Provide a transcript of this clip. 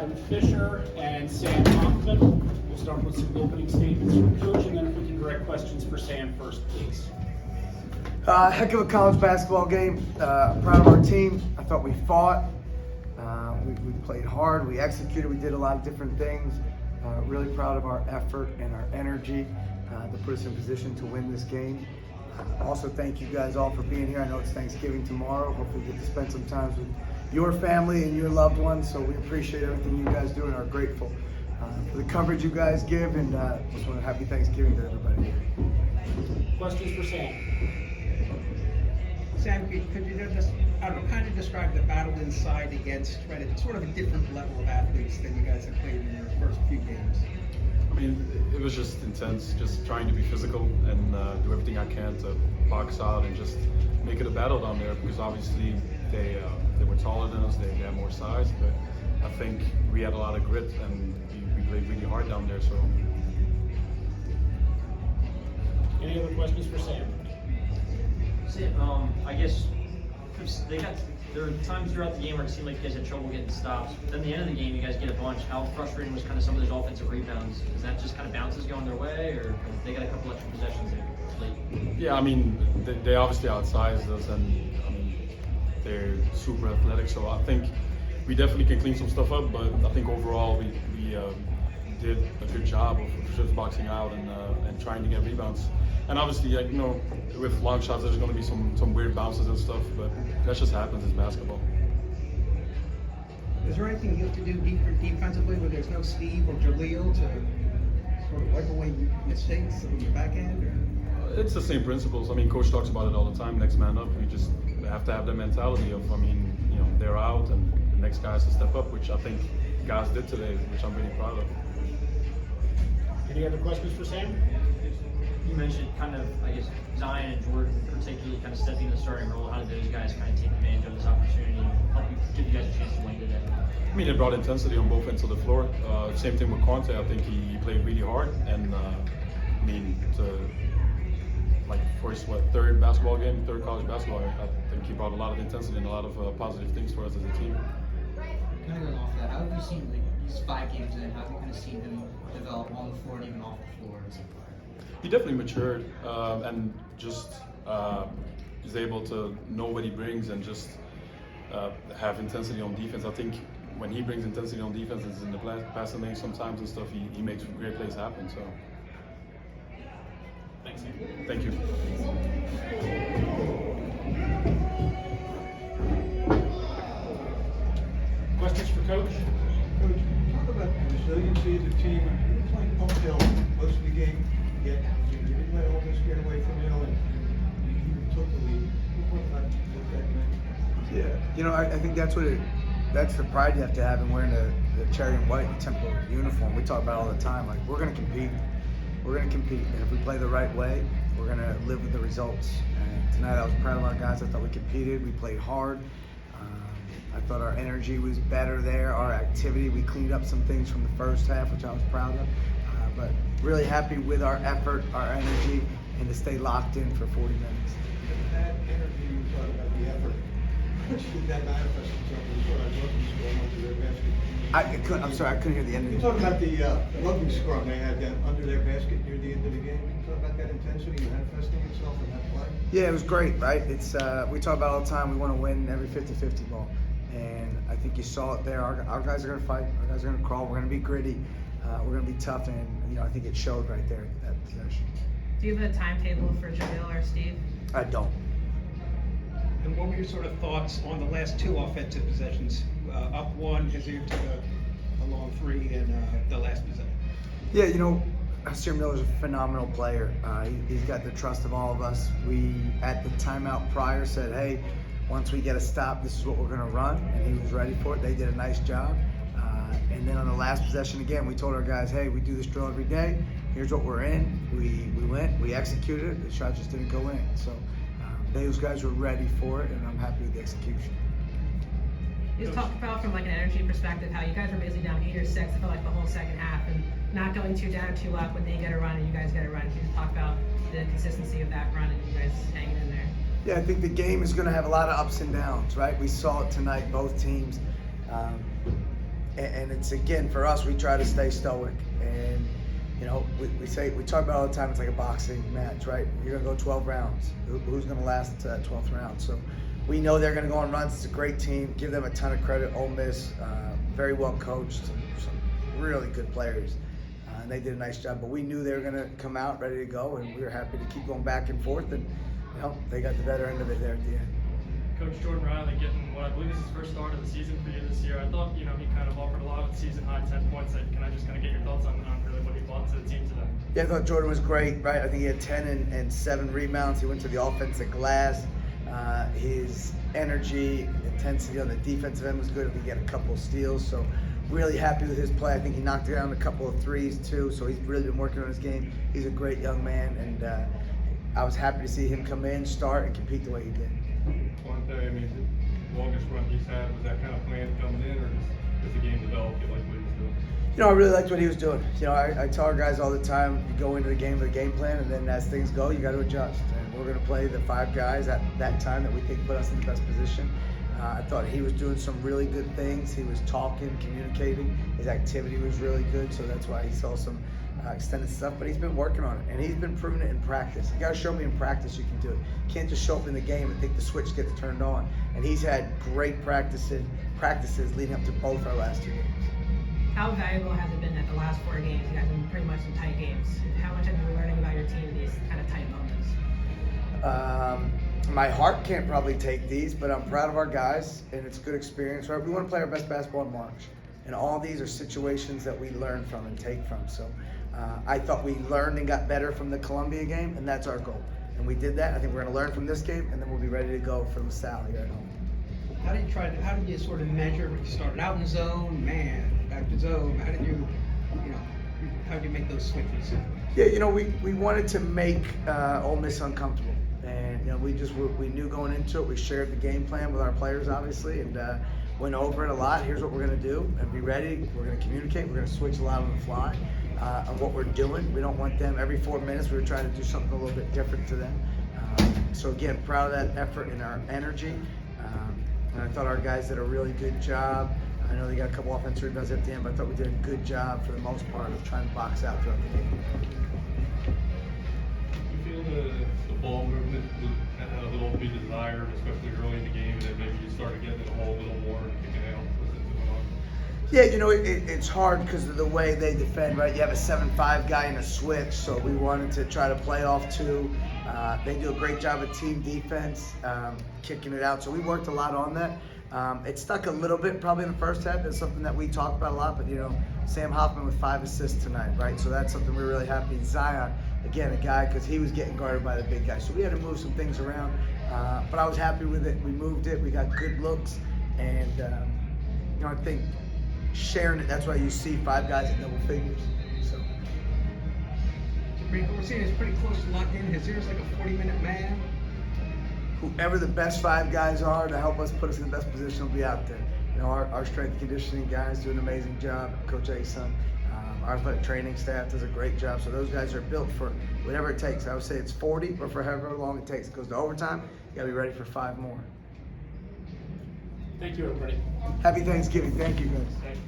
have Fisher and Sam Hofman. We'll start with some opening statements from Coach, and then if we can direct questions for Sam first, please. Heck of a college basketball game. Proud of our team. I thought we fought. We played hard. We executed. We did a lot of different things. Really proud of our effort and our energy to put us in position to win this game. Also, thank you guys all for being here. I know it's Thanksgiving tomorrow. Hopefully you get to spend some time with your family and your loved ones. So we appreciate everything you guys do and are grateful for the coverage you guys give. And just want to happy Thanksgiving to everybody. Questions for Sam? Sam, could you just kind of describe the battle inside against sort of a different level of athletes than you guys have played in your first few games? I mean, it was just intense, just trying to be physical and do everything I can to box out and just make it a battle down there, because obviously they were taller than us, they had more size, but I think we had a lot of grit and we played really hard down there. So. Any other questions for Sam? I guess there were times throughout the game where it seemed like you guys had trouble getting stops. Then at the end of the game, you guys get a bunch. How frustrating was kind of some of those offensive rebounds? Is that just kind of bounces going their way, or they got a couple extra possessions late? Yeah, I mean, they obviously outsized us, and I mean, they're super athletic. So I think we definitely can clean some stuff up. But I think overall we did a good job of just boxing out and trying to get rebounds. And obviously, like, you know, with long shots, there's going to be some weird bounces and stuff, but that just happens. It's basketball. Is there anything you have to do defensively where there's no Steve or Jaleel to sort of wipe away mistakes on your back end? Or? It's the same principles. I mean, Coach talks about it all the time. Next man up. We just have to have the mentality of, I mean, you know, they're out and the next guy has to step up, which I think guys did today, which I'm really proud of. Any other questions for Sam? You mentioned kind of, I guess, Zion and Jordan particularly kind of stepping in the starting role. How did those guys kind of take advantage of this opportunity and help give you guys a chance to win today? I mean, it brought intensity on both ends of the floor. Same thing with Conte. I think he played really hard, and I mean, for his third college basketball, I think he brought a lot of intensity and a lot of positive things for us as a team. Kind of going off that, how have you seen these 5 games in? How have you kind of seen him develop on the floor and even off the floor? He definitely matured and just is able to know what he brings and just have intensity on defense. I think when he brings intensity on defense, it's in the passing lane sometimes and stuff, he makes great plays happen. So, Thanks, Sam. thank you. Questions for Coach? Coach, talk about the resiliency of the team. You were playing uphill most of the game, yet you didn't let Ole Miss get away from you, and you even took the lead. What about that meant? Yeah, you know, I think that's the pride you have to have in wearing the cherry and white Temple uniform. We talk about it all the time. Like, we're going to compete. We're going to compete, and if we play the right way, we're going to live with the results. And tonight, I was proud of our guys. I thought we competed. We played hard. I thought our energy was better there. Our activity, we cleaned up some things from the first half, which I was proud of. But really happy with our effort, our energy, and to stay locked in for 40 minutes. That energy, you talk about the effort. How much did that manifest itself in sort of rugby scrum under their basket? I'm sorry, I couldn't hear the end You of talk it. about the rugby scrum they had down under their basket near the end of the game. Can you talk about that intensity manifesting itself in that play? Yeah, it was great, right? It's we talk about it all the time. We want to win every 50-50 ball, and I think you saw it there. Our guys are going to fight. Our guys are going to crawl. We're going to be gritty. We're going to be tough, and you know, I think it showed right there at that possession. Do you have a timetable for Jaleel or Steve? I don't. And what were your sort of thoughts on the last 2 offensive possessions? Up 1, Hazeer took a long 3, and the last possession. Yeah, you know, Hazeer Miller's a phenomenal player. He's got the trust of all of us. We, at the timeout prior, said, hey, once we get a stop, this is what we're going to run, and he was ready for it. They did a nice job. And then on the last possession, again, we told our guys, hey, we do this drill every day. Here's what we're in. We went, we executed it. The shot just didn't go in. So those guys were ready for it, and I'm happy with the execution. You just talk about from like an energy perspective how you guys were basically down 8 or 6 for like the whole second half and not going too down, too up when they get a run and you guys get a run. Can you just talk about the consistency of that run and you guys hanging in there? Yeah, I think the game is going to have a lot of ups and downs, right? We saw it tonight, both teams. and it's, again, for us, we try to stay stoic. And, you know, we talk about all the time, it's like a boxing match, right? You're going to go 12 rounds. Who's going to last to that 12th round? So we know they're going to go on runs. It's a great team. Give them a ton of credit. Ole Miss, very well coached, some really good players. And they did a nice job. But we knew they were going to come out ready to go, and we were happy to keep going back and forth. And, you know, they got the better end of it there at the end. Coach Jordan Riley getting what I believe is his first start of the season for you this year. I thought, you know, he kind of offered a lot with season high 10 points. Can I just kind of get your thoughts on really what he brought to the team today? Yeah, I thought Jordan was great, right? I think he had 10 and 7 rebounds. He went to the offensive glass. His energy, intensity on the defensive end was good. I think he had a couple of steals. So really happy with his play. I think he knocked down a couple of threes too. So he's really been working on his game. He's a great young man, and I was happy to see him come in, start, and compete the way he did. One day, I mean, the longest run he's had, was that kind of plan coming in, or does the game develop? You like what he's doing? You know, I really liked what he was doing. You know, I tell our guys all the time, you go into the game with a game plan, and then as things go, you got to adjust. And we're going to play the 5 guys at that time that we think put us in the best position. I thought he was doing some really good things. He was talking, communicating. His activity was really good, so that's why he saw some extended stuff. But he's been working on it, and he's been proving it in practice. You got to show me in practice you can do it. You can't just show up in the game and think the switch gets turned on. And he's had great practices leading up to both our last 2 games. How valuable has it been that the last 4 games, you guys have been pretty much in tight games? How much have you been learning about your team in these kind of tight moments? My heart can't probably take these, but I'm proud of our guys, and it's a good experience. Right? We want to play our best basketball in March, and all these are situations that we learn from and take from. So I thought we learned and got better from the Columbia game, and that's our goal. And we did that. I think we're going to learn from this game, and then we'll be ready to go for LaSalle here at home. How did you sort of measure when you started out in zone, back to zone? How did you make those switches? Yeah, you know, we wanted to make Ole Miss uncomfortable. And, you know, we knew going into it, we shared the game plan with our players, obviously, and went over it a lot. Here's what we're going to do, and be ready. We're going to communicate. We're going to switch a lot on the fly on what we're doing. We don't want them every 4 minutes. We were trying to do something a little bit different to them. So, again, proud of that effort and our energy. And I thought our guys did a really good job. I know they got a couple offensive rebounds at the end, but I thought we did a good job for the most part of trying to box out throughout the game. You feel the ball movement had a little bit desired, especially early in the game, and then maybe you started getting it a whole little more and kicking out as it went on? Yeah, you know, it's hard because of the way they defend, right? You have a 7-5 guy in a switch, so we wanted to try to play off 2. They do a great job of team defense, kicking it out. So we worked a lot on that. It stuck a little bit probably in the first half. That's something that we talked about a lot. But, you know, Sam Hofman with 5 assists tonight, right? So that's something we're really happy. Zion, again, a guy, because he was getting guarded by the big guy. So we had to move some things around. But I was happy with it. We moved it. We got good looks. And, you know, I think sharing it, that's why you see 5 guys in double figures. So. Rico, we're seeing it's pretty close to locked in. Is yours like a 40-minute man? Whoever the best 5 guys are to help us put us in the best position will be out there. You know, our strength and conditioning guys do an amazing job. Coach Ason, our athletic training staff does a great job. So those guys are built for whatever it takes. I would say it's 40, or for however long it takes. It goes to overtime. You got to be ready for 5 more. Thank you, everybody. Happy Thanksgiving. Thank you, guys. Thank you.